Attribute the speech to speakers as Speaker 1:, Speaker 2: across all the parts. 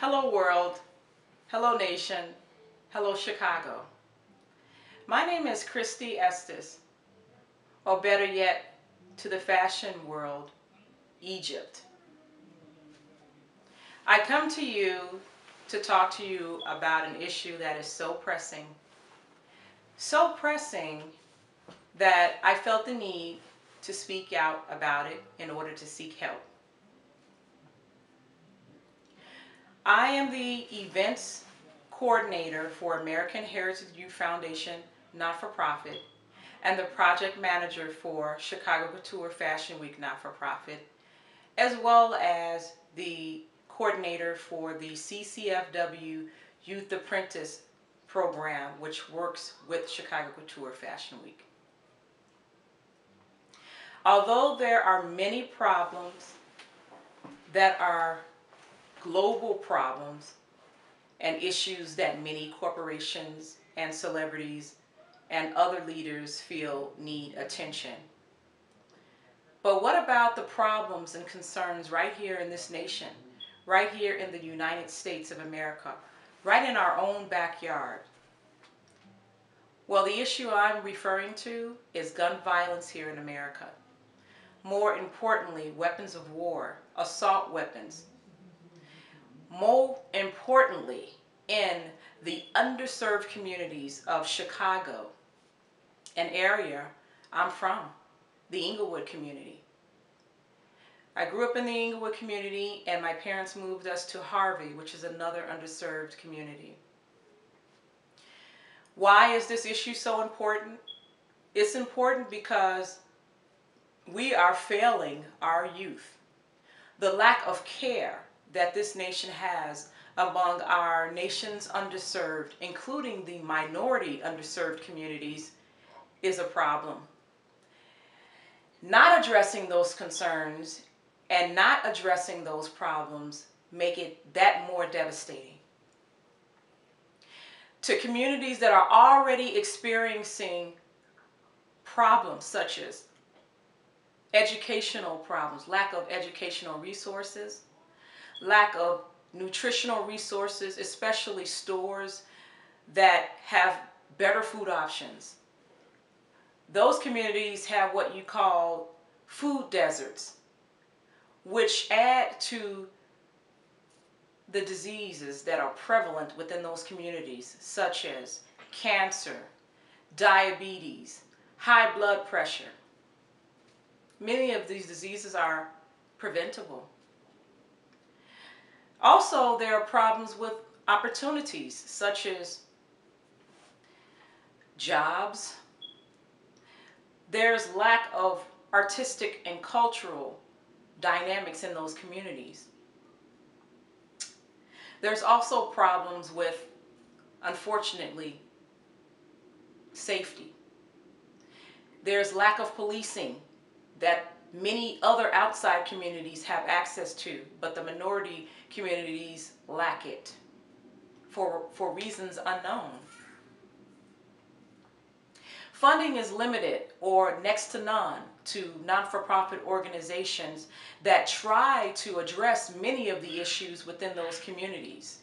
Speaker 1: Hello world, hello nation, hello Chicago. My name is Chris Estes, or better yet, to the fashion world, Egypt. I come to you to talk to you about an issue that is so pressing that I felt the need to speak out about it in order to seek help. I am the events coordinator for American Heritage Youth Foundation, not-for-profit, and the project manager for Chicago Couture Fashion Week not-for-profit, as well as the coordinator for the CCFW Youth Apprentice Program, which works with Chicago Couture Fashion Week. Although there are many problems that are global problems and issues that many corporations and celebrities and other leaders feel need attention. But what about the problems and concerns right here in this nation, right here in the United States of America, right in our own backyard? Well, the issue I'm referring to is gun violence here in America. More importantly, weapons of war, assault weapons. More importantly, in the underserved communities of Chicago, an area I'm from, the Englewood community. I grew up in the Englewood community, and my parents moved us to Harvey, which is another underserved community. Why is this issue so important? It's important because we are failing our youth. The lack of care that this nation has among our nation's underserved, including the minority underserved communities, is a problem. Not addressing those concerns and not addressing those problems make it that more devastating. To communities that are already experiencing problems such as educational problems, lack of educational resources, lack of nutritional resources, especially stores that have better food options. Those communities have what you call food deserts, which add to the diseases that are prevalent within those communities, such as cancer, diabetes, high blood pressure. Many of these diseases are preventable. Also, there are problems with opportunities, such as jobs. There's lack of artistic and cultural dynamics in those communities. There's also problems with, unfortunately, safety. There's lack of policing that many other outside communities have access to, but the minority communities lack it for reasons unknown. Funding is limited or next to none to non-for-profit organizations that try to address many of the issues within those communities.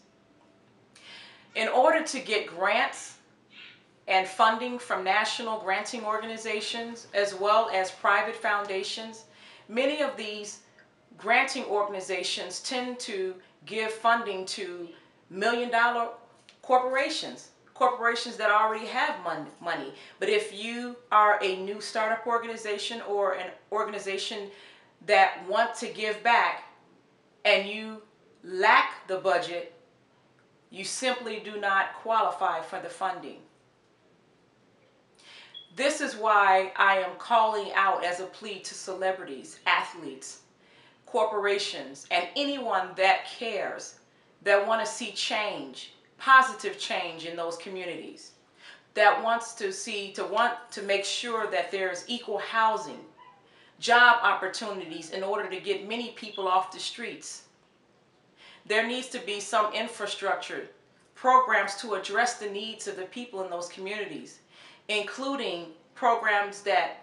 Speaker 1: In order to get grants and funding from national granting organizations as well as private foundations, many of these granting organizations tend to give funding to million-dollar corporations that already have money. But if you are a new startup organization or an organization that want to give back and you lack the budget, you simply do not qualify for the funding. This is why I am calling out as a plea to celebrities, athletes, corporations, and anyone that cares, that want to see change, positive change in those communities, that wants to make sure that there's equal housing, job opportunities in order to get many people off the streets. There needs to be some infrastructure, programs to address the needs of the people in those communities, including programs that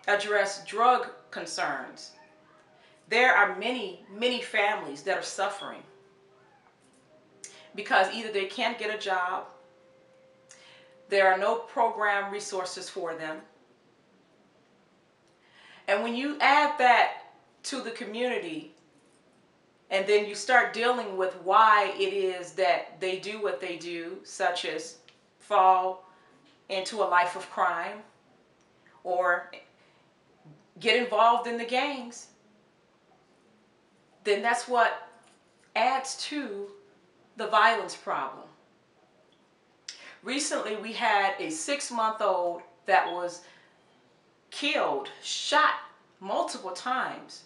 Speaker 1: address drug concerns. There are many families that are suffering. because either they can't get a job, there are no program resources for them. And when you add that to the community, and then you start dealing with why it is that they do what they do, such as fall into a life of crime or get involved in the gangs, then that's what adds to the violence problem. Recently, we had a 6-month-old that was killed, shot multiple times.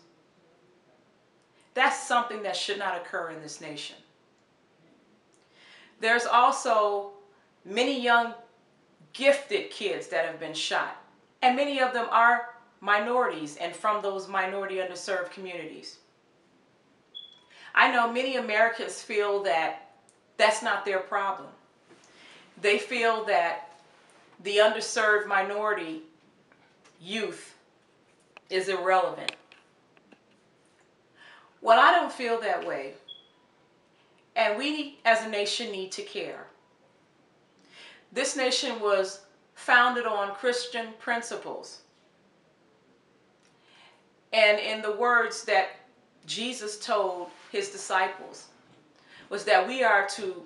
Speaker 1: That's something that should not occur in this nation. There's also many young, gifted kids that have been shot, and many of them are minorities and from those minority underserved communities. I know many Americans feel that that's not their problem. They feel that the underserved minority youth is irrelevant. Well, I don't feel that way. And we as a nation need to care. This nation was founded on Christian principles. And in the words that Jesus told his disciples was that we are to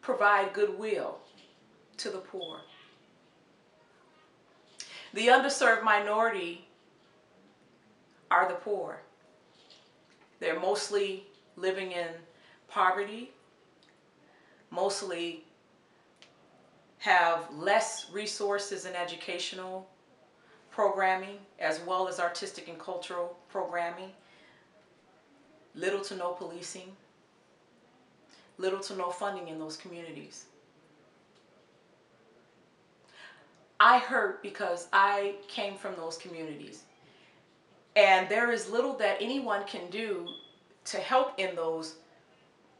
Speaker 1: provide goodwill to the poor. The underserved minority are the poor. They're mostly living in poverty, mostly have less resources in educational programming as well as artistic and cultural programming, little to no policing, little to no funding in those communities. I hurt because I came from those communities. And there is little that anyone can do to help in those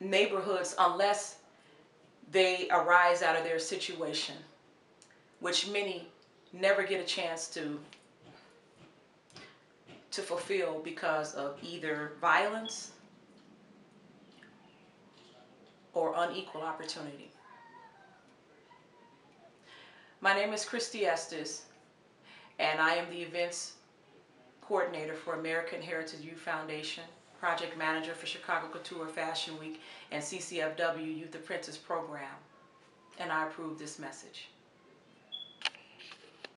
Speaker 1: neighborhoods unless they arise out of their situation, which many never get a chance to fulfill because of either violence or unequal opportunity. My name is Chris Estes, and I am the events coordinator for American Heritage Youth Foundation, project manager for Chicago Couture Fashion Week and CCFW Youth Apprentice Program, and I approve this message.